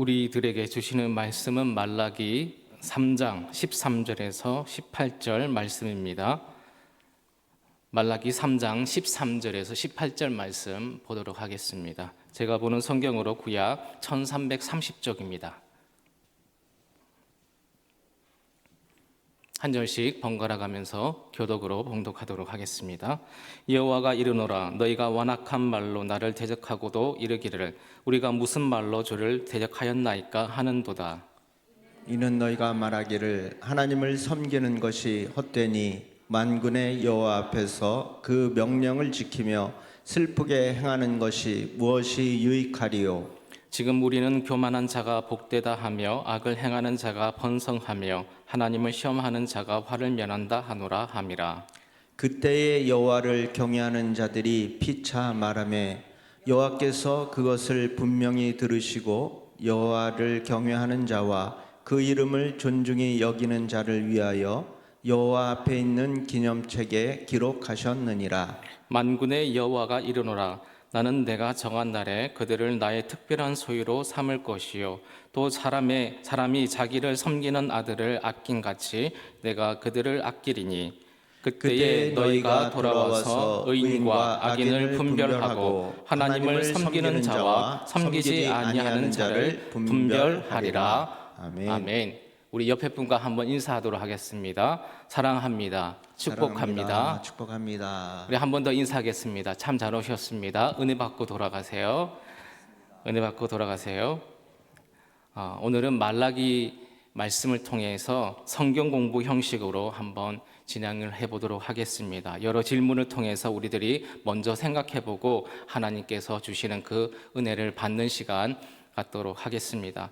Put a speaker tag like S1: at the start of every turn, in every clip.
S1: 우리들에게 주시는 말씀은 말라기 3장 13절에서 18절 말씀입니다. 말라기 3장 13절에서 18절 말씀 보도록 하겠습니다. 제가 보는 성경으로 구약 1330쪽입니다. 한 절씩 번갈아 가면서 교독으로 봉독하도록 하겠습니다. 여호와가 이르노라, 너희가 완악한 말로 나를 대적하고도 이르기를 우리가 무슨 말로 주를 대적하였나이까 하는도다.
S2: 이는 너희가 말하기를 하나님을 섬기는 것이 헛되니 만군의 여호와 앞에서 그 명령을 지키며 슬프게 행하는 것이 무엇이 유익하리요.
S1: 지금 우리는 교만한 자가 복되다 하며 악을 행하는 자가 번성하며 하나님을 시험하는 자가 화를 면한다 하노라 함이라.
S2: 그때에 여호와를 경외하는 자들이 피차 말하매 여호와께서 그것을 분명히 들으시고 여호와를 경외하는 자와 그 이름을 존중히 여기는 자를 위하여 여호와 앞에 있는 기념책에 기록하셨느니라.
S1: 만군의 여호와가 이르노라, 나는 내가 정한 날에 그들을 나의 특별한 소유로 삼을 것이요 또 사람이 자기를 섬기는 아들을 아낀 같이 내가 그들을 아끼리니 그때에 너희가 돌아와서 의인과 악인을 분별하고 하나님을 섬기는 자와 섬기지 아니하는 자를 분별하리라. 아멘. 우리 옆에 분과 한번 인사하도록 하겠습니다. 사랑합니다. 축복합니다.
S2: 축복합니다.
S1: 우리 한 번 더 인사하겠습니다. 참 잘 오셨습니다. 은혜 받고 돌아가세요. 은혜 받고 돌아가세요. 오늘은 말라기 말씀을 통해서 성경 공부 형식으로 한번 진행을 해보도록 하겠습니다. 여러 질문을 통해서 우리들이 먼저 생각해보고 하나님께서 주시는 그 은혜를 받는 시간 갖도록 하겠습니다.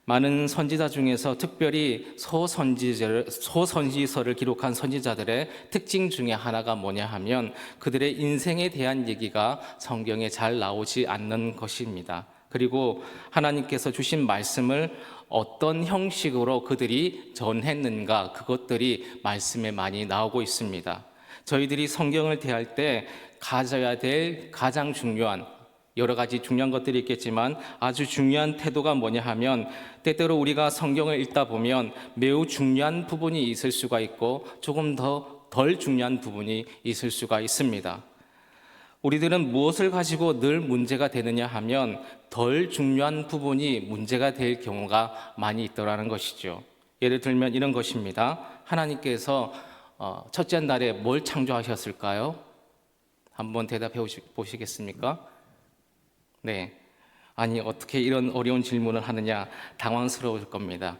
S1: 많은 선지자 중에서 특별히 소선지서를 기록한 선지자들의 특징 중에 하나가 뭐냐 하면 그들의 인생에 대한 얘기가 성경에 잘 나오지 않는 것입니다. 그리고 하나님께서 주신 말씀을 어떤 형식으로 그들이 전했는가, 그것들이 말씀에 많이 나오고 있습니다. 저희들이 성경을 대할 때 가져야 될 가장 중요한 여러 가지 중요한 것들이 있겠지만 아주 중요한 태도가 뭐냐 하면 때때로 우리가 성경을 읽다 보면 매우 중요한 부분이 있을 수가 있고 조금 덜 중요한 부분이 있을 수가 있습니다. 우리들은 무엇을 가지고 늘 문제가 되느냐 하면 덜 중요한 부분이 문제가 될 경우가 많이 있더라는 것이죠. 예를 들면 이런 것입니다. 하나님께서 첫째 날에 뭘 창조하셨을까요? 한번 대답해 보시겠습니까? 네. 아니, 어떻게 이런 어려운 질문을 하느냐 당황스러울 겁니다.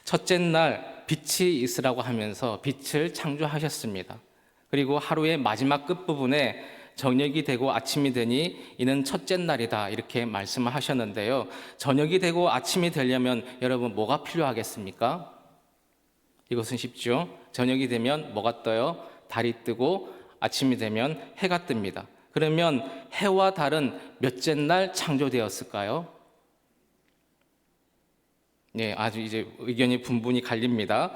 S1: 첫째 날 빛이 있으라고 하면서 빛을 창조하셨습니다. 그리고 하루의 마지막 끝부분에 저녁이 되고 아침이 되니 이는 첫째 날이다 이렇게 말씀을 하셨는데요. 저녁이 되고 아침이 되려면 여러분 뭐가 필요하겠습니까? 이것은 쉽죠. 저녁이 되면 뭐가 떠요? 달이 뜨고 아침이 되면 해가 뜹니다. 그러면 해와 달은 몇째 날 창조되었을까요? 네, 아주 이제 의견이 분분히 갈립니다.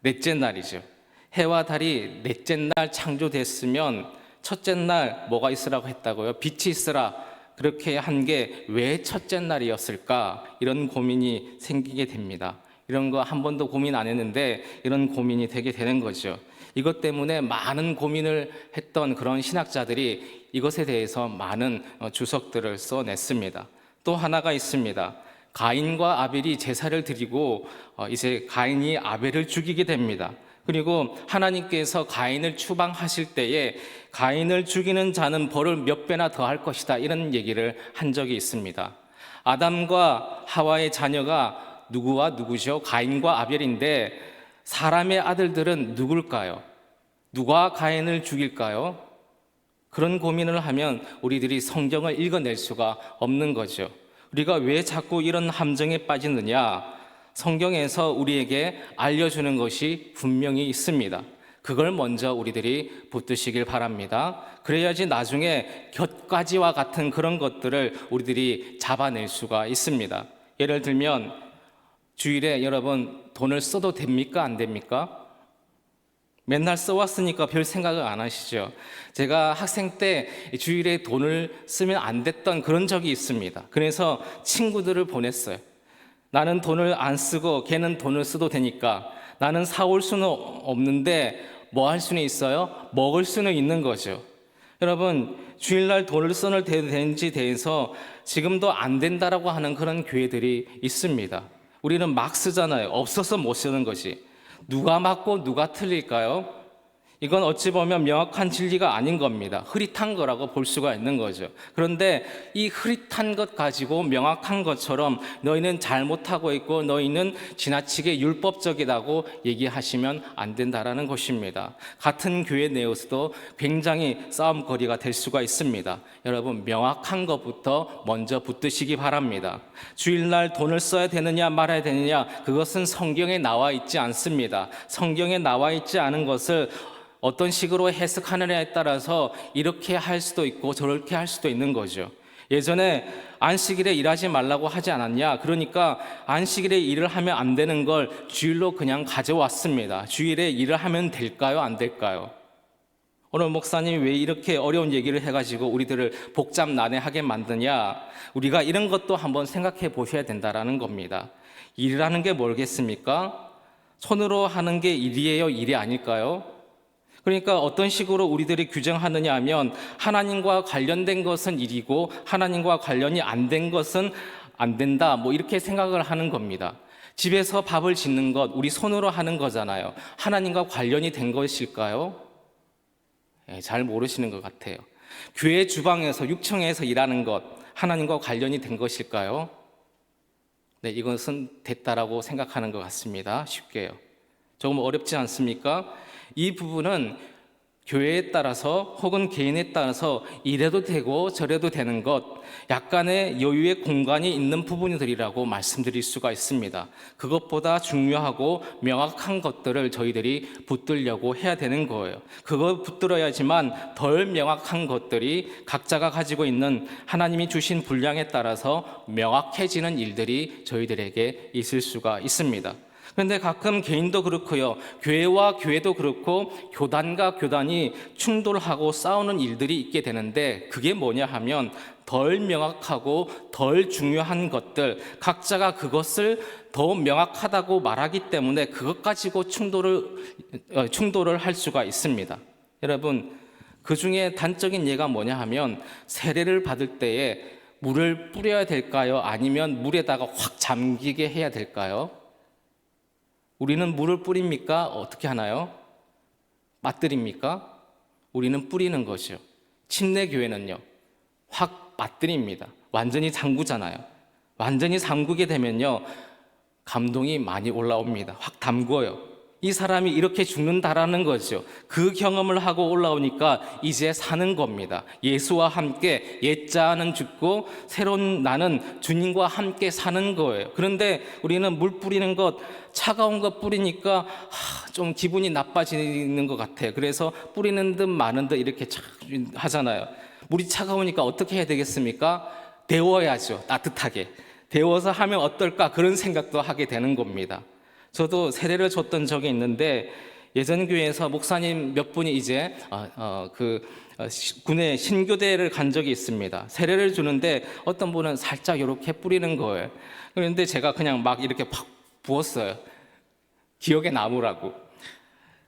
S1: 넷째 날이죠. 해와 달이 넷째 날 창조됐으면 첫째 날 뭐가 있으라고 했다고요? 빛이 있으라. 그렇게 한 게 왜 첫째 날이었을까? 이런 고민이 생기게 됩니다. 이런 거 한 번도 고민 안 했는데 이런 고민이 되게 되는 거죠. 이것 때문에 많은 고민을 했던 그런 신학자들이 이것에 대해서 많은 주석들을 써냈습니다. 또 하나가 있습니다. 가인과 아벨이 제사를 드리고 이제 가인이 아벨을 죽이게 됩니다. 그리고 하나님께서 가인을 추방하실 때에 가인을 죽이는 자는 벌을 몇 배나 더할 것이다 이런 얘기를 한 적이 있습니다. 아담과 하와의 자녀가 누구와 누구죠? 가인과 아벨인데 사람의 아들들은 누굴까요? 누가 가인을 죽일까요? 그런 고민을 하면 우리들이 성경을 읽어낼 수가 없는 거죠. 우리가 왜 자꾸 이런 함정에 빠지느냐? 성경에서 우리에게 알려주는 것이 분명히 있습니다. 그걸 먼저 우리들이 붙드시길 바랍니다. 그래야지 나중에 곁가지와 같은 그런 것들을 우리들이 잡아낼 수가 있습니다. 예를 들면 주일에 여러분 돈을 써도 됩니까? 안 됩니까? 맨날 써왔으니까 별 생각을 안 하시죠. 제가 학생 때 주일에 돈을 쓰면 안 됐던 그런 적이 있습니다. 그래서 친구들을 보냈어요. 나는 돈을 안 쓰고 걔는 돈을 써도 되니까 나는 사올 수는 없는데 뭐 할 수는 있어요? 먹을 수는 있는 거죠. 여러분, 주일날 돈을 써도 되는지 대해서 지금도 안 된다라고 하는 그런 교회들이 있습니다. 우리는 막 쓰잖아요. 없어서 못 쓰는 거지. 누가 맞고 누가 틀릴까요? 이건 어찌 보면 명확한 진리가 아닌 겁니다. 흐릿한 거라고 볼 수가 있는 거죠. 그런데 이 흐릿한 것 가지고 명확한 것처럼 너희는 잘못하고 있고 너희는 지나치게 율법적이라고 얘기하시면 안 된다라는 것입니다. 같은 교회 내에서도 굉장히 싸움거리가 될 수가 있습니다. 여러분, 명확한 것부터 먼저 붙드시기 바랍니다. 주일날 돈을 써야 되느냐 말아야 되느냐, 그것은 성경에 나와 있지 않습니다. 성경에 나와 있지 않은 것을 어떤 식으로 해석하느냐에 따라서 이렇게 할 수도 있고 저렇게 할 수도 있는 거죠. 예전에 안식일에 일하지 말라고 하지 않았냐? 그러니까 안식일에 일을 하면 안 되는 걸 주일로 그냥 가져왔습니다. 주일에 일을 하면 될까요? 안 될까요? 오늘 목사님이 왜 이렇게 어려운 얘기를 해가지고 우리들을 복잡난해하게 만드냐? 우리가 이런 것도 한번 생각해 보셔야 된다라는 겁니다. 일이라는 게 뭐겠습니까? 손으로 하는 게 일이에요? 일이 아닐까요? 그러니까 어떤 식으로 우리들이 규정하느냐 하면 하나님과 관련된 것은 일이고 하나님과 관련이 안 된 것은 안 된다, 뭐 이렇게 생각을 하는 겁니다. 집에서 밥을 짓는 것, 우리 손으로 하는 거잖아요. 하나님과 관련이 된 것일까요? 잘 모르시는 것 같아요. 교회 주방에서 6층에서 일하는 것, 하나님과 관련이 된 것일까요? 네, 이것은 됐다라고 생각하는 것 같습니다. 쉽게요. 조금 어렵지 않습니까? 이 부분은 교회에 따라서 혹은 개인에 따라서 이래도 되고 저래도 되는 것, 약간의 여유의 공간이 있는 부분들이라고 말씀드릴 수가 있습니다. 그것보다 중요하고 명확한 것들을 저희들이 붙들려고 해야 되는 거예요. 그걸 붙들어야지만 덜 명확한 것들이 각자가 가지고 있는 하나님이 주신 분량에 따라서 명확해지는 일들이 저희들에게 있을 수가 있습니다. 그런데 가끔 개인도 그렇고요, 교회와 교회도 그렇고 교단과 교단이 충돌하고 싸우는 일들이 있게 되는데, 그게 뭐냐 하면 덜 명확하고 덜 중요한 것들, 각자가 그것을 더 명확하다고 말하기 때문에 그것 가지고 충돌을 할 수가 있습니다. 여러분, 그 중에 단적인 예가 뭐냐 하면 세례를 받을 때에 물을 뿌려야 될까요? 아니면 물에다가 확 잠기게 해야 될까요? 우리는 물을 뿌립니까? 어떻게 하나요? 맞들입니까? 우리는 뿌리는 것이요. 침례교회는요, 확 맞들입니다. 완전히 잠그잖아요. 완전히 잠그게 되면요, 감동이 많이 올라옵니다. 확 담궈요. 이 사람이 이렇게 죽는다라는 거죠. 그 경험을 하고 올라오니까 이제 사는 겁니다. 예수와 함께 옛자는 죽고 새로운 나는 주님과 함께 사는 거예요. 그런데 우리는 물 뿌리는 것, 차가운 거 뿌리니까 좀 기분이 나빠지는 것 같아요. 그래서 뿌리는 듯 마는 듯 이렇게 하잖아요. 물이 차가우니까 어떻게 해야 되겠습니까? 데워야죠. 따뜻하게. 데워서 하면 어떨까? 그런 생각도 하게 되는 겁니다. 저도 세례를 줬던 적이 있는데, 예전 교회에서 목사님 몇 분이 이제 군의 신교대를 간 적이 있습니다. 세례를 주는데 어떤 분은 살짝 이렇게 뿌리는 거예요. 그런데 제가 그냥 막 이렇게 팍 부었어요. 기억에 남으라고.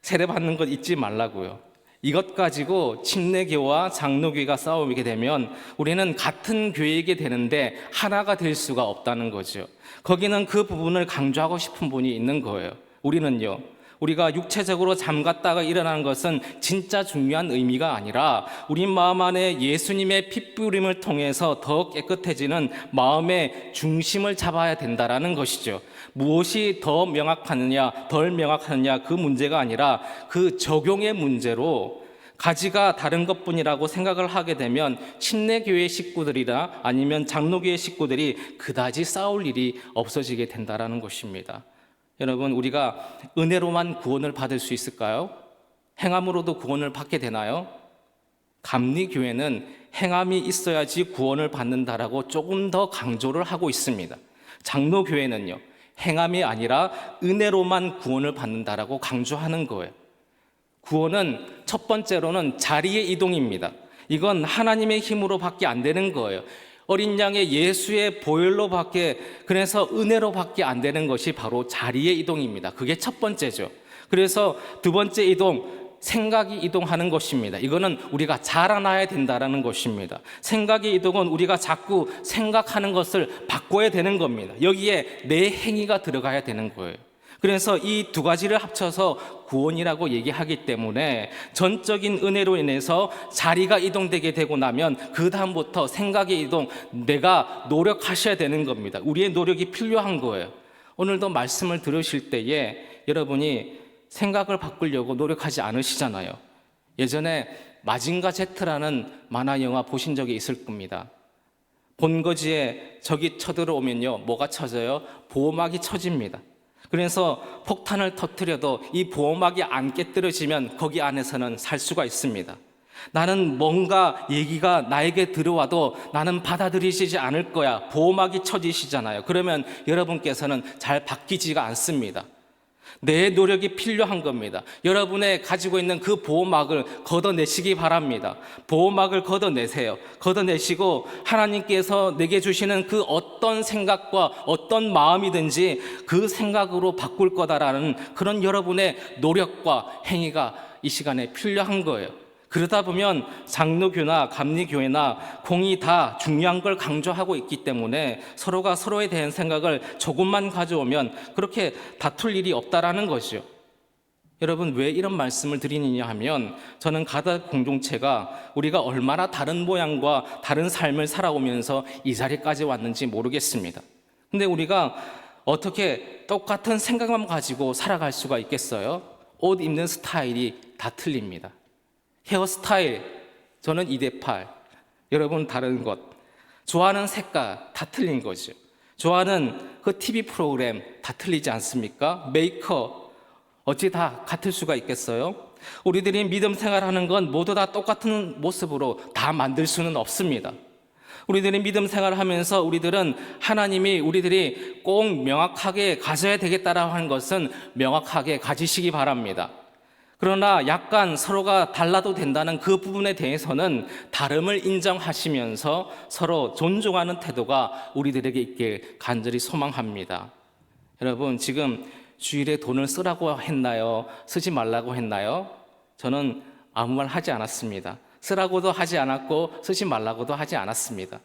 S1: 세례 받는 것 잊지 말라고요. 이것 가지고 침례교와 장로교가 싸우게 되면 우리는 같은 교회이게 되는데 하나가 될 수가 없다는 거죠. 거기는 그 부분을 강조하고 싶은 분이 있는 거예요. 우리는요, 우리가 육체적으로 잠갔다가 일어나는 것은 진짜 중요한 의미가 아니라 우리 마음 안에 예수님의 핏부림을 통해서 더 깨끗해지는 마음의 중심을 잡아야 된다라는 것이죠. 무엇이 더 명확하느냐 덜 명확하느냐, 그 문제가 아니라 그 적용의 문제로 가지가 다른 것뿐이라고 생각을 하게 되면 침례교회 식구들이나 아니면 장로교회 식구들이 그다지 싸울 일이 없어지게 된다라는 것입니다. 여러분, 우리가 은혜로만 구원을 받을 수 있을까요? 행함으로도 구원을 받게 되나요? 감리교회는 행함이 있어야지 구원을 받는다라고 조금 더 강조를 하고 있습니다. 장로교회는요, 행함이 아니라 은혜로만 구원을 받는다라고 강조하는 거예요. 구원은 첫 번째로는 자리의 이동입니다. 이건 하나님의 힘으로 밖에 안 되는 거예요. 어린 양의 예수의 보혈로밖에, 그래서 은혜로밖에 안 되는 것이 바로 자리의 이동입니다. 그게 첫 번째죠. 그래서 두 번째 이동, 생각이 이동하는 것입니다. 이거는 우리가 자라나야 된다는 것입니다. 생각의 이동은 우리가 자꾸 생각하는 것을 바꿔야 되는 겁니다. 여기에 내 행위가 들어가야 되는 거예요. 그래서 이 두 가지를 합쳐서 구원이라고 얘기하기 때문에 전적인 은혜로 인해서 자리가 이동되게 되고 나면 그 다음부터 생각의 이동, 내가 노력하셔야 되는 겁니다. 우리의 노력이 필요한 거예요. 오늘도 말씀을 들으실 때에 여러분이 생각을 바꾸려고 노력하지 않으시잖아요. 예전에 마징가 제트라는 만화 영화 보신 적이 있을 겁니다. 본거지에 적이 쳐들어오면요, 뭐가 쳐져요? 보호막이 쳐집니다. 그래서 폭탄을 터뜨려도 이 보호막이 안 깨뜨려지면 거기 안에서는 살 수가 있습니다. 나는 뭔가 얘기가 나에게 들어와도 나는 받아들이시지 않을 거야. 보호막이 쳐지시잖아요. 그러면 여러분께서는 잘 바뀌지가 않습니다. 내 노력이 필요한 겁니다. 여러분의 가지고 있는 그 보호막을 걷어내시기 바랍니다. 보호막을 걷어내세요. 걷어내시고 하나님께서 내게 주시는 그 어떤 생각과 어떤 마음이든지 그 생각으로 바꿀 거다라는 그런 여러분의 노력과 행위가 이 시간에 필요한 거예요. 그러다 보면 장로교나 감리교회나 공이 다 중요한 걸 강조하고 있기 때문에 서로가 서로에 대한 생각을 조금만 가져오면 그렇게 다툴 일이 없다라는 거죠. 여러분, 왜 이런 말씀을 드리느냐 하면 저는 가닥 공동체가 우리가 얼마나 다른 모양과 다른 삶을 살아오면서 이 자리까지 왔는지 모르겠습니다. 근데 우리가 어떻게 똑같은 생각만 가지고 살아갈 수가 있겠어요? 옷 입는 스타일이 다 틀립니다. 헤어스타일, 저는 2대8, 여러분 다른 것, 좋아하는 색깔 다 틀린 거죠. 좋아하는 그 TV 프로그램 다 틀리지 않습니까? 메이크업 어찌 다 같을 수가 있겠어요? 우리들이 믿음 생활하는 건 모두 다 똑같은 모습으로 다 만들 수는 없습니다. 우리들이 믿음 생활을 하면서 우리들은 하나님이 우리들이 꼭 명확하게 가져야 되겠다라고 하는 것은 명확하게 가지시기 바랍니다. 그러나 약간 서로가 달라도 된다는 그 부분에 대해서는 다름을 인정하시면서 서로 존중하는 태도가 우리들에게 있길 간절히 소망합니다. 여러분, 지금 주일에 돈을 쓰라고 했나요? 쓰지 말라고 했나요? 저는 아무 말 하지 않았습니다. 쓰라고도 하지 않았고 쓰지 말라고도 하지 않았습니다.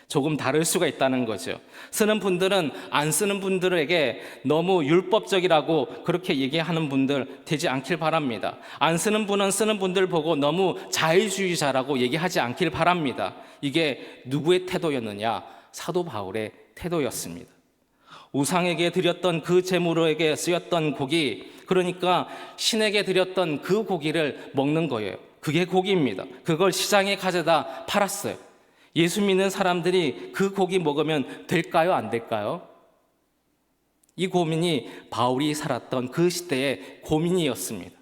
S1: 조금 다를 수가 있다는 거죠. 쓰는 분들은 안 쓰는 분들에게 너무 율법적이라고 그렇게 얘기하는 분들 되지 않길 바랍니다. 안 쓰는 분은 쓰는 분들 보고 너무 자유주의자라고 얘기하지 않길 바랍니다. 이게 누구의 태도였느냐? 사도 바울의 태도였습니다. 우상에게 드렸던 그 제물에게 쓰였던 고기, 그러니까 신에게 드렸던 그 고기를 먹는 거예요. 그게 고기입니다. 그걸 시장에 가져다 팔았어요. 예수 믿는 사람들이 그 고기 먹으면 될까요? 안 될까요? 이 고민이 바울이 살았던 그 시대의 고민이었습니다.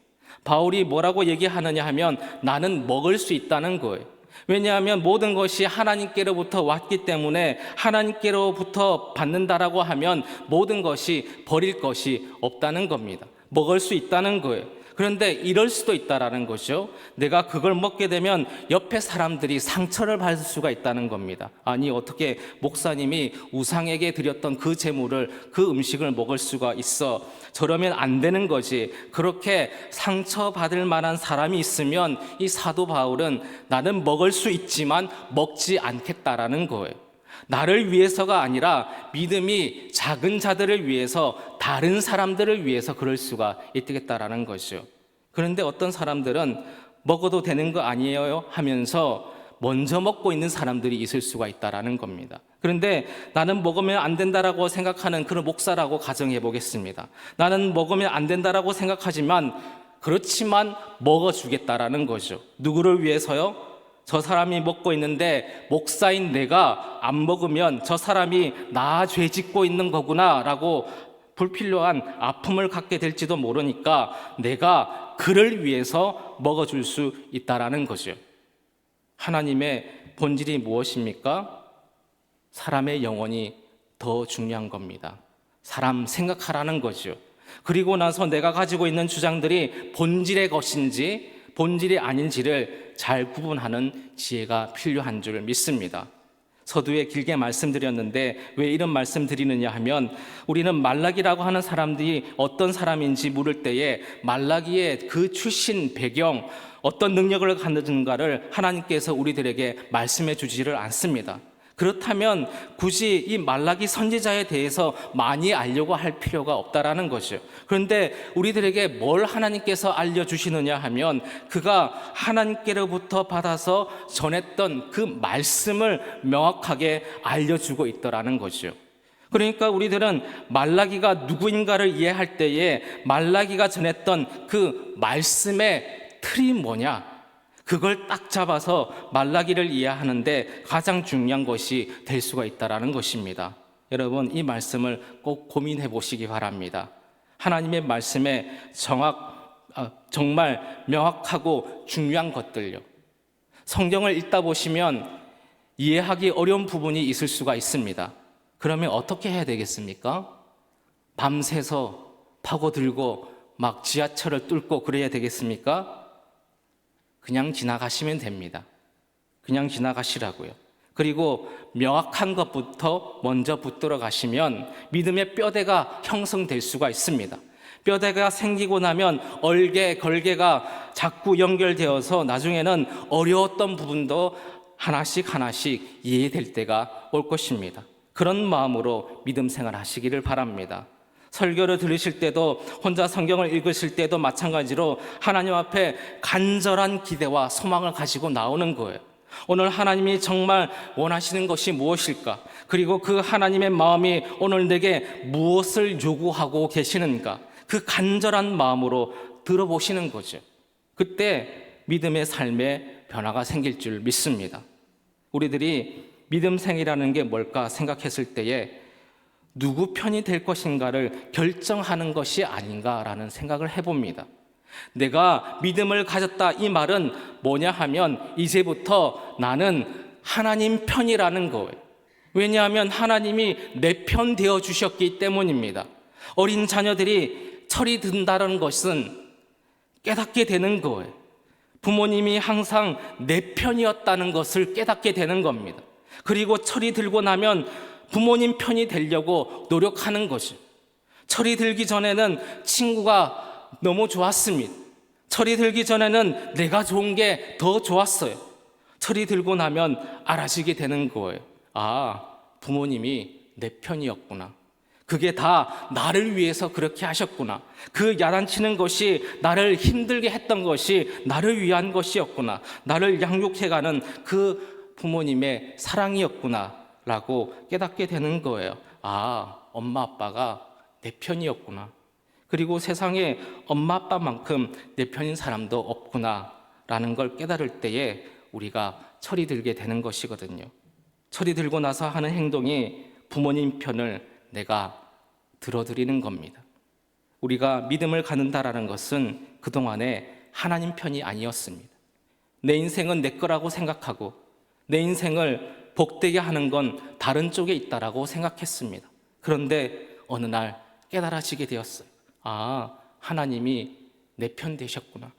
S1: 바울이 뭐라고 얘기하느냐 하면 나는 먹을 수 있다는 거예요. 왜냐하면 모든 것이 하나님께로부터 왔기 때문에 하나님께로부터 받는다라고 하면 모든 것이 버릴 것이 없다는 겁니다. 먹을 수 있다는 거예요. 그런데 이럴 수도 있다라는 거죠. 내가 그걸 먹게 되면 옆에 사람들이 상처를 받을 수가 있다는 겁니다. 아니, 어떻게 목사님이 우상에게 드렸던 그 제물을, 그 음식을 먹을 수가 있어? 저러면 안 되는 거지. 그렇게 상처받을 만한 사람이 있으면 이 사도 바울은 나는 먹을 수 있지만 먹지 않겠다라는 거예요. 나를 위해서가 아니라 믿음이 작은 자들을 위해서, 다른 사람들을 위해서 그럴 수가 있겠다라는 거죠. 그런데 어떤 사람들은 먹어도 되는 거 아니에요 하면서 먼저 먹고 있는 사람들이 있을 수가 있다라는 겁니다. 그런데 나는 먹으면 안 된다라고 생각하는 그런 목사라고 가정해 보겠습니다. 나는 먹으면 안 된다라고 생각하지만 그렇지만 먹어주겠다라는 거죠. 누구를 위해서요? 저 사람이 먹고 있는데 목사인 내가 안 먹으면 저 사람이 나 죄 짓고 있는 거구나 라고 불필요한 아픔을 갖게 될지도 모르니까 내가 그를 위해서 먹어줄 수 있다라는 거죠. 하나님의 본질이 무엇입니까? 사람의 영혼이 더 중요한 겁니다. 사람 생각하라는 거죠. 그리고 나서 내가 가지고 있는 주장들이 본질의 것인지 본질이 아닌지를 잘 구분하는 지혜가 필요한 줄 믿습니다. 서두에 길게 말씀드렸는데 왜 이런 말씀 드리느냐 하면 우리는 말라기라고 하는 사람들이 어떤 사람인지 물을 때에 말라기의 그 출신 배경, 어떤 능력을 갖는가를 하나님께서 우리들에게 말씀해 주지를 않습니다. 그렇다면 굳이 이 말라기 선지자에 대해서 많이 알려고 할 필요가 없다라는 거죠. 그런데 우리들에게 뭘 하나님께서 알려주시느냐 하면 그가 하나님께로부터 받아서 전했던 그 말씀을 명확하게 알려주고 있더라는 거죠. 그러니까 우리들은 말라기가 누구인가를 이해할 때에 말라기가 전했던 그 말씀의 틀이 뭐냐, 그걸 딱 잡아서 말라기를 이해하는데 가장 중요한 것이 될 수가 있다는 것입니다. 여러분, 이 말씀을 꼭 고민해 보시기 바랍니다. 하나님의 말씀에 정말 명확하고 중요한 것들요. 성경을 읽다 보시면 이해하기 어려운 부분이 있을 수가 있습니다. 그러면 어떻게 해야 되겠습니까? 밤새서 파고들고 막 지하철을 뚫고 그래야 되겠습니까? 그냥 지나가시면 됩니다. 그냥 지나가시라고요. 그리고 명확한 것부터 먼저 붙들어 가시면 믿음의 뼈대가 형성될 수가 있습니다. 뼈대가 생기고 나면 얼개, 걸개가 자꾸 연결되어서 나중에는 어려웠던 부분도 하나씩 이해될 때가 올 것입니다. 그런 마음으로 믿음 생활 하시기를 바랍니다. 설교를 들으실 때도 혼자 성경을 읽으실 때도 마찬가지로 하나님 앞에 간절한 기대와 소망을 가지고 나오는 거예요. 오늘 하나님이 정말 원하시는 것이 무엇일까? 그리고 그 하나님의 마음이 오늘 내게 무엇을 요구하고 계시는가? 그 간절한 마음으로 들어보시는 거죠. 그때 믿음의 삶에 변화가 생길 줄 믿습니다. 우리들이 믿음 생이라는 게 뭘까 생각했을 때에 누구 편이 될 것인가를 결정하는 것이 아닌가라는 생각을 해봅니다. 내가 믿음을 가졌다 이 말은 뭐냐 하면 이제부터 나는 하나님 편이라는 거예요. 왜냐하면 하나님이 내 편 되어 주셨기 때문입니다. 어린 자녀들이 철이 든다는 것은 깨닫게 되는 거예요. 부모님이 항상 내 편이었다는 것을 깨닫게 되는 겁니다. 그리고 철이 들고 나면 부모님 편이 되려고 노력하는 거죠. 철이 들기 전에는 친구가 너무 좋았습니다. 철이 들기 전에는 내가 좋은 게 더 좋았어요. 철이 들고 나면 알아지게 되는 거예요. 아, 부모님이 내 편이었구나. 그게 다 나를 위해서 그렇게 하셨구나. 그 야단치는 것이 나를 힘들게 했던 것이 나를 위한 것이었구나. 나를 양육해가는 그 부모님의 사랑이었구나 라고 깨닫게 되는 거예요. 아, 엄마 아빠가 내 편이었구나. 그리고 세상에 엄마 아빠만큼 내 편인 사람도 없구나 라는 걸 깨달을 때에 우리가 철이 들게 되는 것이거든요. 철이 들고 나서 하는 행동이 부모님 편을 내가 들어드리는 겁니다. 우리가 믿음을 갖는다라는 것은 그동안에 하나님 편이 아니었습니다. 내 인생은 내 거라고 생각하고 내 인생을 복되게 하는 건 다른 쪽에 있다라고 생각했습니다. 그런데 어느 날 깨달아지게 되었어요. 아, 하나님이 내 편 되셨구나.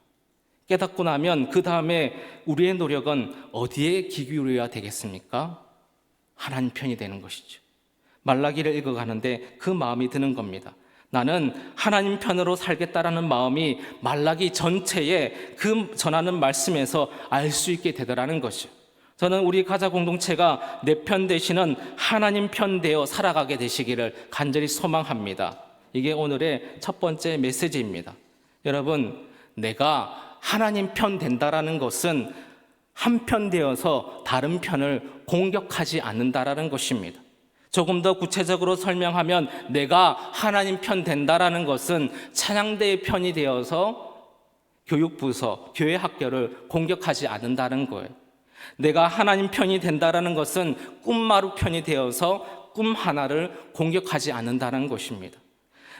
S1: 깨닫고 나면 그 다음에 우리의 노력은 어디에 기울여야 되겠습니까? 하나님 편이 되는 것이죠. 말라기를 읽어가는데 그 마음이 드는 겁니다. 나는 하나님 편으로 살겠다라는 마음이 말라기 전체에 그 전하는 말씀에서 알 수 있게 되더라는 것이죠. 저는 우리 가자 공동체가 내 편 되시는 하나님 편 되어 살아가게 되시기를 간절히 소망합니다. 이게 오늘의 첫 번째 메시지입니다. 여러분, 내가 하나님 편 된다라는 것은 한편 되어서 다른 편을 공격하지 않는다라는 것입니다. 조금 더 구체적으로 설명하면 내가 하나님 편 된다라는 것은 찬양대의 편이 되어서 교육부서, 교회 학교를 공격하지 않는다는 거예요. 내가 하나님 편이 된다라는 것은 꿈마루 편이 되어서 꿈 하나를 공격하지 않는다는 것입니다.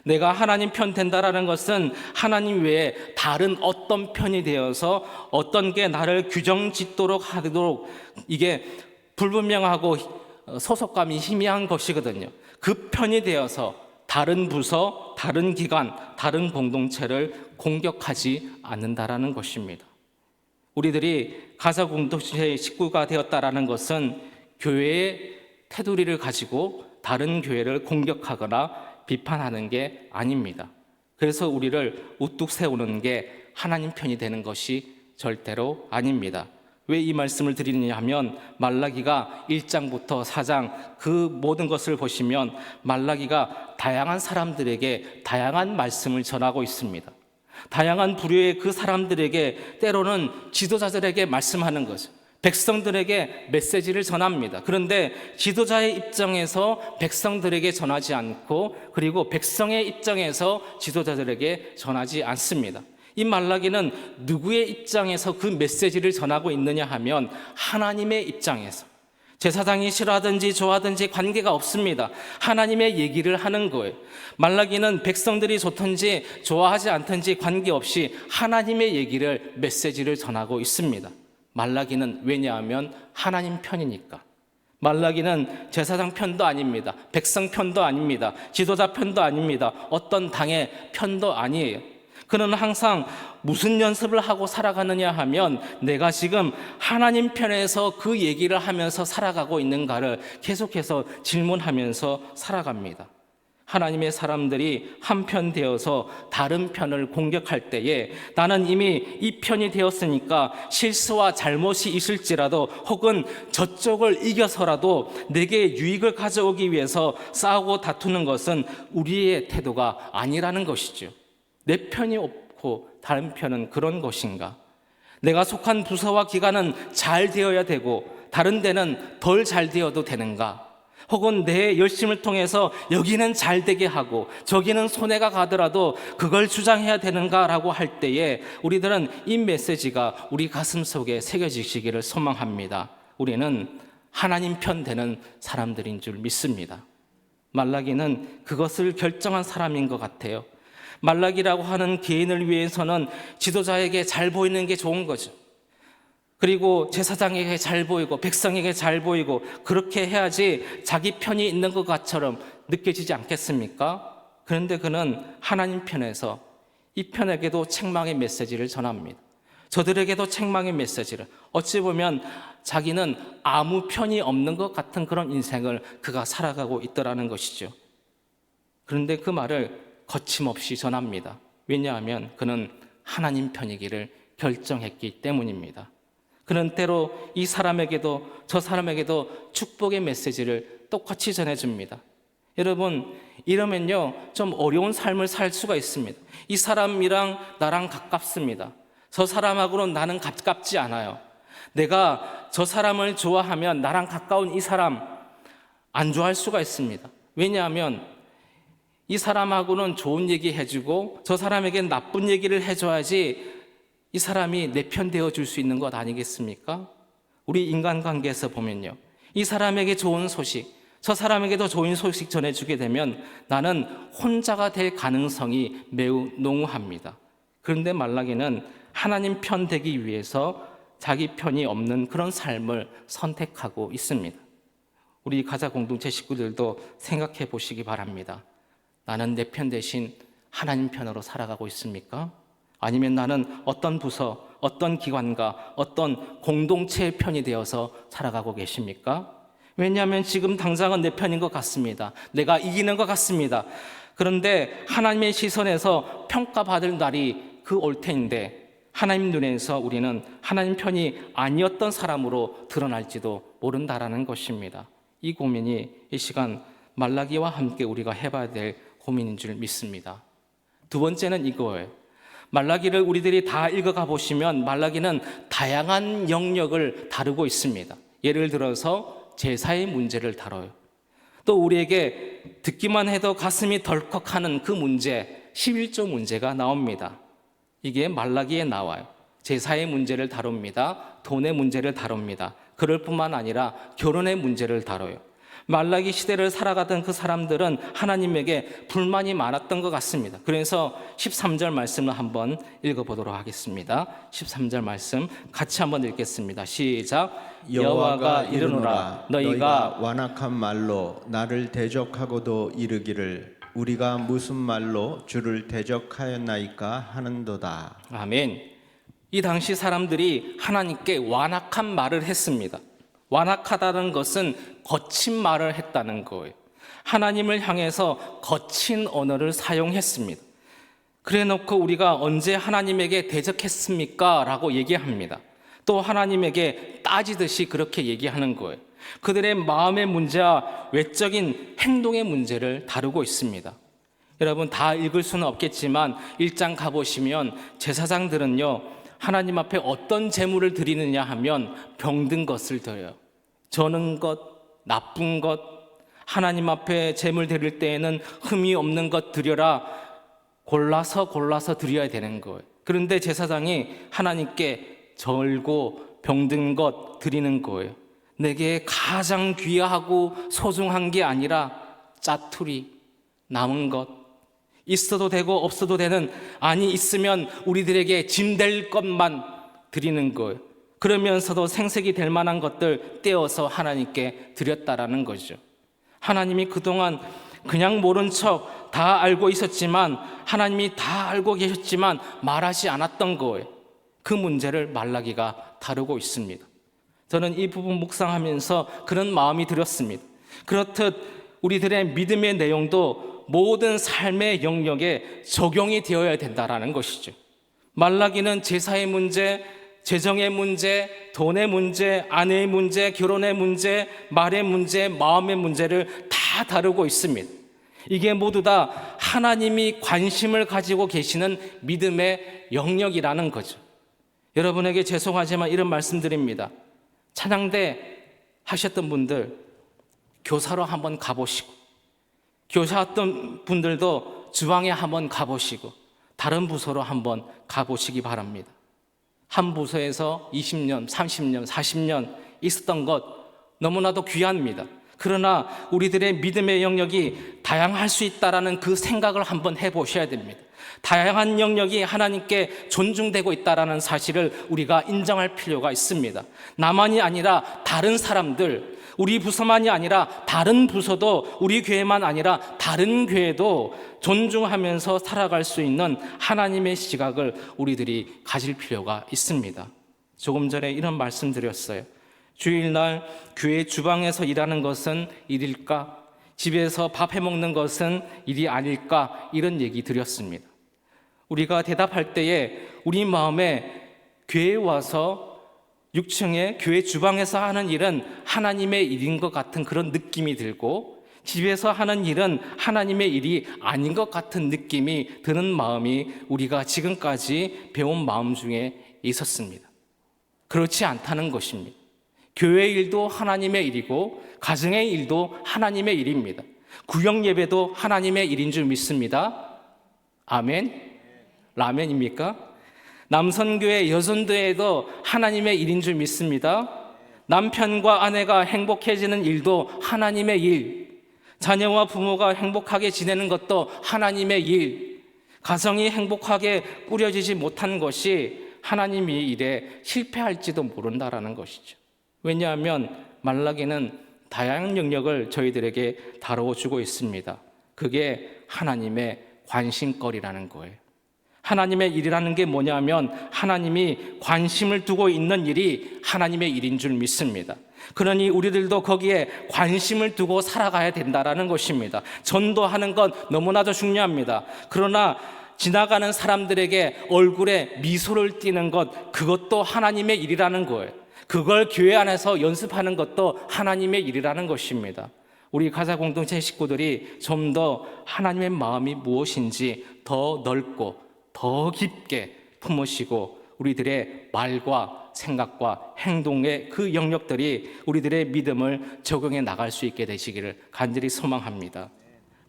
S1: 내가 하나님 편 된다라는 것은 하나님 외에 다른 어떤 편이 되어서 어떤 게 나를 규정짓도록 하도록 이게 불분명하고 소속감이 희미한 것이거든요. 그 편이 되어서 다른 부서, 다른 기관, 다른 공동체를 공격하지 않는다라는 것입니다. 우리들이 가자 공동체의 식구가 되었다라는 것은 교회의 테두리를 가지고 다른 교회를 공격하거나 비판하는 게 아닙니다. 그래서 우리를 우뚝 세우는 게 하나님 편이 되는 것이 절대로 아닙니다. 왜 이 말씀을 드리느냐 하면 말라기가 1장부터 4장 그 모든 것을 보시면 말라기가 다양한 사람들에게 다양한 말씀을 전하고 있습니다. 다양한 부류의 그 사람들에게 때로는 지도자들에게 말씀하는 거죠. 백성들에게 메시지를 전합니다. 그런데 지도자의 입장에서 백성들에게 전하지 않고 그리고 백성의 입장에서 지도자들에게 전하지 않습니다. 이 말라기는 누구의 입장에서 그 메시지를 전하고 있느냐 하면 하나님의 입장에서, 제사장이 싫어하든지 좋아하든지 관계가 없습니다. 하나님의 얘기를 하는 거예요. 말라기는 백성들이 좋든지 좋아하지 않든지 관계없이 하나님의 얘기를, 메시지를 전하고 있습니다. 말라기는 왜냐하면 하나님 편이니까. 말라기는 제사장 편도 아닙니다. 백성 편도 아닙니다. 지도자 편도 아닙니다. 어떤 당의 편도 아니에요. 그는 항상 무슨 연습을 하고 살아가느냐 하면 내가 지금 하나님 편에서 그 얘기를 하면서 살아가고 있는가를 계속해서 질문하면서 살아갑니다. 하나님의 사람들이 한편 되어서 다른 편을 공격할 때에 나는 이미 이 편이 되었으니까 실수와 잘못이 있을지라도 혹은 저쪽을 이겨서라도 내게 유익을 가져오기 위해서 싸우고 다투는 것은 우리의 태도가 아니라는 것이죠. 내 편이 없고 다른 편은 그런 것인가? 내가 속한 부서와 기관은 잘 되어야 되고 다른 데는 덜 잘 되어도 되는가? 혹은 내 열심을 통해서 여기는 잘 되게 하고 저기는 손해가 가더라도 그걸 주장해야 되는가라고 할 때에 우리들은 이 메시지가 우리 가슴 속에 새겨지시기를 소망합니다. 우리는 하나님 편 되는 사람들인 줄 믿습니다. 말라기는 그것을 결정한 사람인 것 같아요. 말라기라고 하는 개인을 위해서는 지도자에게 잘 보이는 게 좋은 거죠. 그리고 제사장에게 잘 보이고 백성에게 잘 보이고 그렇게 해야지 자기 편이 있는 것처럼 느껴지지 않겠습니까? 그런데 그는 하나님 편에서 이 편에게도 책망의 메시지를 전합니다. 저들에게도 책망의 메시지를, 어찌 보면 자기는 아무 편이 없는 것 같은 그런 인생을 그가 살아가고 있더라는 것이죠. 그런데 그 말을 거침없이 전합니다. 왜냐하면 그는 하나님 편이기를 결정했기 때문입니다. 그는 때로 이 사람에게도 저 사람에게도 축복의 메시지를 똑같이 전해줍니다. 여러분, 이러면요 좀 어려운 삶을 살 수가 있습니다. 이 사람이랑 나랑 가깝습니다. 저 사람하고는 나는 가깝지 않아요. 내가 저 사람을 좋아하면 나랑 가까운 이 사람 안 좋아할 수가 있습니다. 왜냐하면 이 사람하고는 좋은 얘기 해주고 저 사람에겐 나쁜 얘기를 해줘야지 이 사람이 내 편 되어줄 수 있는 것 아니겠습니까? 우리 인간관계에서 보면요, 이 사람에게 좋은 소식, 저 사람에게도 좋은 소식 전해주게 되면 나는 혼자가 될 가능성이 매우 농후합니다. 그런데 말라기는 하나님 편 되기 위해서 자기 편이 없는 그런 삶을 선택하고 있습니다. 우리 가자 공동체 식구들도 생각해 보시기 바랍니다. 나는 내 편 대신 하나님 편으로 살아가고 있습니까? 아니면 나는 어떤 부서, 어떤 기관과 어떤 공동체의 편이 되어서 살아가고 계십니까? 왜냐하면 지금 당장은 내 편인 것 같습니다. 내가 이기는 것 같습니다. 그런데 하나님의 시선에서 평가받을 날이 그 올 텐데 하나님 눈에서 우리는 하나님 편이 아니었던 사람으로 드러날지도 모른다라는 것입니다. 이 고민이 이 시간 말라기와 함께 우리가 해봐야 될 고민인 줄 믿습니다. 두 번째는 이거예요. 말라기를 우리들이 다 읽어가 보시면 말라기는 다양한 영역을 다루고 있습니다. 예를 들어서 제사의 문제를 다뤄요. 또 우리에게 듣기만 해도 가슴이 덜컥하는 그 문제, 11조 문제가 나옵니다. 이게 말라기에 나와요. 제사의 문제를 다룹니다. 돈의 문제를 다룹니다. 그럴 뿐만 아니라 결혼의 문제를 다뤄요. 말라기 시대를 살아가던 그 사람들은 하나님에게 불만이 많았던 것 같습니다. 그래서 13절 말씀을 한번 읽어보도록 하겠습니다. 13절 말씀 같이 한번 읽겠습니다. 시작. 여호와가 이르노라 너희가
S2: 완악한 말로 나를 대적하고도 이르기를 우리가 무슨 말로 주를 대적하였나이까 하는도다.
S1: 아멘. 이 당시 사람들이 하나님께 완악한 말을 했습니다. 완악하다는 것은 거친 말을 했다는 거예요. 하나님을 향해서 거친 언어를 사용했습니다. 그래 놓고 우리가 언제 하나님에게 대적했습니까? 라고 얘기합니다. 또 하나님에게 따지듯이 그렇게 얘기하는 거예요. 그들의 마음의 문제와 외적인 행동의 문제를 다루고 있습니다. 여러분 다 읽을 수는 없겠지만 1장 가보시면 제사장들은요 하나님 앞에 어떤 제물을 드리느냐 하면 병든 것을 드려요. 저는 것, 나쁜 것, 하나님 앞에 제물 드릴 때에는 흠이 없는 것 드려라. 골라서 드려야 되는 거예요. 그런데 제사장이 하나님께 절고 병든 것 드리는 거예요. 내게 가장 귀하고 소중한 게 아니라 짜투리, 남은 것, 있어도 되고 없어도 되는, 아니 있으면 우리들에게 짐 될 것만 드리는 거예요. 그러면서도 생색이 될 만한 것들 떼어서 하나님께 드렸다라는 거죠. 하나님이 그동안 그냥 모른 척 다 알고 있었지만, 하나님이 다 알고 계셨지만 말하지 않았던 거예요. 그 문제를 말라기가 다루고 있습니다. 저는 이 부분 묵상하면서 그런 마음이 들었습니다. 그렇듯 우리들의 믿음의 내용도 모든 삶의 영역에 적용이 되어야 된다는 것이죠. 말라기는 제사의 문제, 재정의 문제, 돈의 문제, 아내의 문제, 결혼의 문제, 말의 문제, 마음의 문제를 다 다루고 있습니다. 이게 모두 다 하나님이 관심을 가지고 계시는 믿음의 영역이라는 거죠. 여러분에게 죄송하지만 이런 말씀드립니다. 찬양대 하셨던 분들 교사로 한번 가보시고, 교사했던 분들도 주방에 한번 가보시고, 다른 부서로 한번 가보시기 바랍니다. 한 부서에서 20년, 30년, 40년 있었던 것 너무나도 귀합니다. 그러나 우리들의 믿음의 영역이 다양할 수 있다는 그 생각을 한번 해보셔야 됩니다. 다양한 영역이 하나님께 존중되고 있다는 사실을 우리가 인정할 필요가 있습니다. 나만이 아니라 다른 사람들, 우리 부서만이 아니라 다른 부서도, 우리 교회만 아니라 다른 교회도 존중하면서 살아갈 수 있는 하나님의 시각을 우리들이 가질 필요가 있습니다. 조금 전에 이런 말씀 드렸어요. 주일날 교회 주방에서 일하는 것은 일일까? 집에서 밥 해먹는 것은 일이 아닐까? 이런 얘기 드렸습니다. 우리가 대답할 때에 우리 마음에 교회에 와서 6층에 교회 주방에서 하는 일은 하나님의 일인 것 같은 그런 느낌이 들고, 집에서 하는 일은 하나님의 일이 아닌 것 같은 느낌이 드는 마음이 우리가 지금까지 배운 마음 중에 있었습니다. 그렇지 않다는 것입니다. 교회 일도 하나님의 일이고 가정의 일도 하나님의 일입니다. 구역 예배도 하나님의 일인 줄 믿습니다. 아멘? 라멘입니까? 남선교회, 여선교회도 하나님의 일인 줄 믿습니다. 남편과 아내가 행복해지는 일도 하나님의 일, 자녀와 부모가 행복하게 지내는 것도 하나님의 일, 가정이 행복하게 꾸려지지 못한 것이 하나님의 일에 실패할지도 모른다라는 것이죠. 왜냐하면 말라기는 다양한 영역을 저희들에게 다뤄주고 있습니다. 그게 하나님의 관심거리라는 거예요. 하나님의 일이라는 게 뭐냐면 하나님이 관심을 두고 있는 일이 하나님의 일인 줄 믿습니다. 그러니 우리들도 거기에 관심을 두고 살아가야 된다는 것입니다. 전도하는 건 너무나도 중요합니다. 그러나 지나가는 사람들에게 얼굴에 미소를 띠는 것, 그것도 하나님의 일이라는 거예요. 그걸 교회 안에서 연습하는 것도 하나님의 일이라는 것입니다. 우리 가자 공동체 식구들이 좀 더 하나님의 마음이 무엇인지 더 넓고 더 깊게 품으시고, 우리들의 말과 생각과 행동의 그 영역들이 우리들의 믿음을 적용해 나갈 수 있게 되시기를 간절히 소망합니다.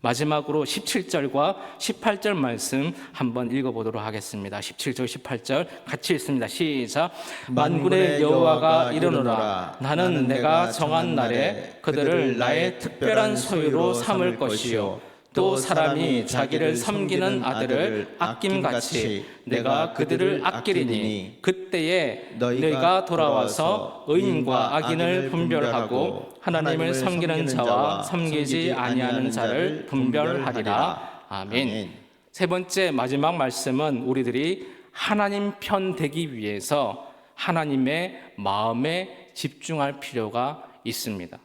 S1: 마지막으로 17절과 18절 말씀 한번 읽어보도록 하겠습니다. 17절 18절 같이 읽습니다. 시작. 만군의 여호와가 이르노라. 나는 내가 정한 날에 그들을 나의 특별한 소유로 삼을 것이요, 또 사람이 자기를 섬기는 아들을 아낌같이 내가 그들을 아끼리니, 그때에 너희가 돌아와서 의인과 악인을 분별하고 하나님을 섬기는 자와 섬기지 아니하는 자를 분별하리라. 아멘. 세 번째 마지막 말씀은 우리들이 하나님 편 되기 위해서 하나님의 마음에 집중할 필요가 있습니다.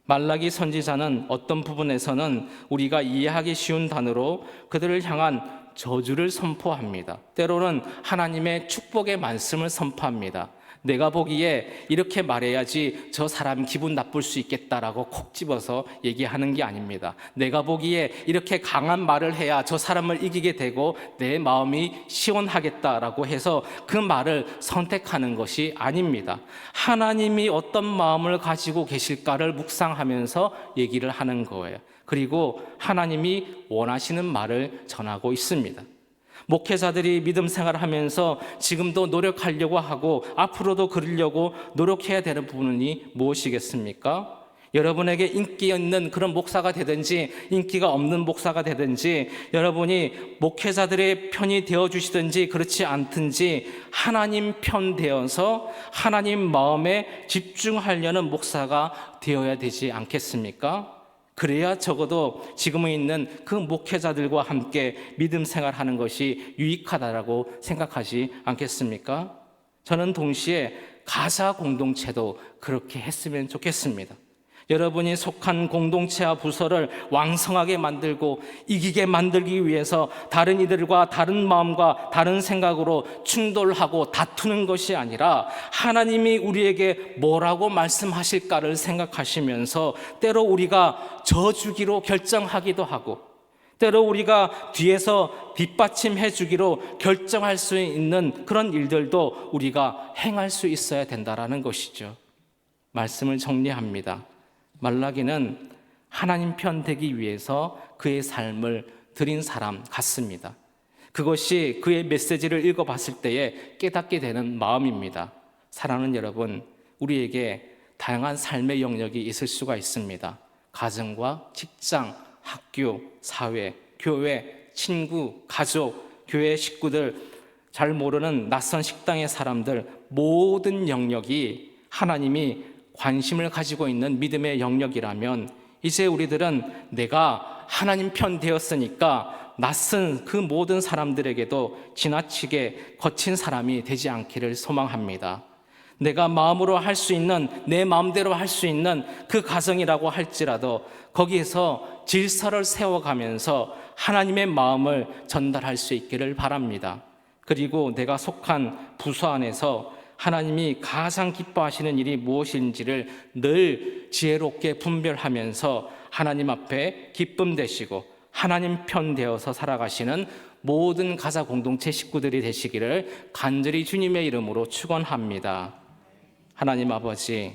S1: 말라기 선지자는 어떤 부분에서는 우리가 이해하기 쉬운 단어로 그들을 향한 저주를 선포합니다. 때로는 하나님의 축복의 말씀을 선포합니다. 내가 보기에 이렇게 말해야지 저 사람 기분 나쁠 수 있겠다라고 콕 집어서 얘기하는 게 아닙니다. 내가 보기에 이렇게 강한 말을 해야 저 사람을 이기게 되고 내 마음이 시원하겠다라고 해서 그 말을 선택하는 것이 아닙니다. 하나님이 어떤 마음을 가지고 계실까를 묵상하면서 얘기를 하는 거예요. 그리고 하나님이 원하시는 말을 전하고 있습니다. 목회자들이 믿음 생활을 하면서 지금도 노력하려고 하고 앞으로도 그러려고 노력해야 되는 부분이 무엇이겠습니까? 여러분에게 인기 있는 그런 목사가 되든지 인기가 없는 목사가 되든지 여러분이 목회자들의 편이 되어주시든지 그렇지 않든지 하나님 편 되어서 하나님 마음에 집중하려는 목사가 되어야 되지 않겠습니까? 그래야 적어도 지금에 있는 그 목회자들과 함께 믿음 생활하는 것이 유익하다라고 생각하지 않겠습니까? 저는 동시에 가사 공동체도 그렇게 했으면 좋겠습니다. 여러분이 속한 공동체와 부서를 왕성하게 만들고 이기게 만들기 위해서 다른 이들과 다른 마음과 다른 생각으로 충돌하고 다투는 것이 아니라 하나님이 우리에게 뭐라고 말씀하실까를 생각하시면서 때로 우리가 져주기로 결정하기도 하고 때로 우리가 뒤에서 뒷받침해 주기로 결정할 수 있는 그런 일들도 우리가 행할 수 있어야 된다라는 것이죠. 말씀을 정리합니다. 말라기는 하나님 편 되기 위해서 그의 삶을 드린 사람 같습니다. 그것이 그의 메시지를 읽어봤을 때에 깨닫게 되는 마음입니다. 사랑하는 여러분, 우리에게 다양한 삶의 영역이 있을 수가 있습니다. 가정과 직장, 학교, 사회, 교회, 친구, 가족, 교회 식구들, 잘 모르는 낯선 식당의 사람들, 모든 영역이 하나님이 관심을 가지고 있는 믿음의 영역이라면 이제 우리들은 내가 하나님 편 되었으니까 낯선 그 모든 사람들에게도 지나치게 거친 사람이 되지 않기를 소망합니다. 내가 마음으로 할 수 있는 내 마음대로 할 수 있는 그 가정이라고 할지라도 거기에서 질서를 세워가면서 하나님의 마음을 전달할 수 있기를 바랍니다. 그리고 내가 속한 부서 안에서 하나님이 가장 기뻐하시는 일이 무엇인지를 늘 지혜롭게 분별하면서 하나님 앞에 기쁨 되시고 하나님 편 되어서 살아가시는 모든 가사 공동체 식구들이 되시기를 간절히 주님의 이름으로 축원합니다. 하나님 아버지,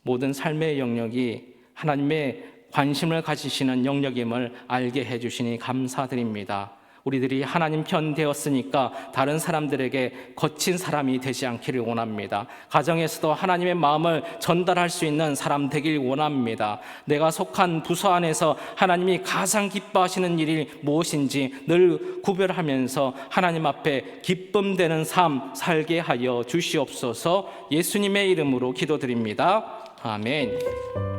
S1: 모든 삶의 영역이 하나님의 관심을 가지시는 영역임을 알게 해주시니 감사드립니다. 우리들이 하나님 편 되었으니까 다른 사람들에게 거친 사람이 되지 않기를 원합니다. 가정에서도 하나님의 마음을 전달할 수 있는 사람 되길 원합니다. 내가 속한 부서 안에서 하나님이 가장 기뻐하시는 일이 무엇인지 늘 구별하면서 하나님 앞에 기쁨 되는 삶 살게 하여 주시옵소서. 예수님의 이름으로 기도드립니다. 아멘.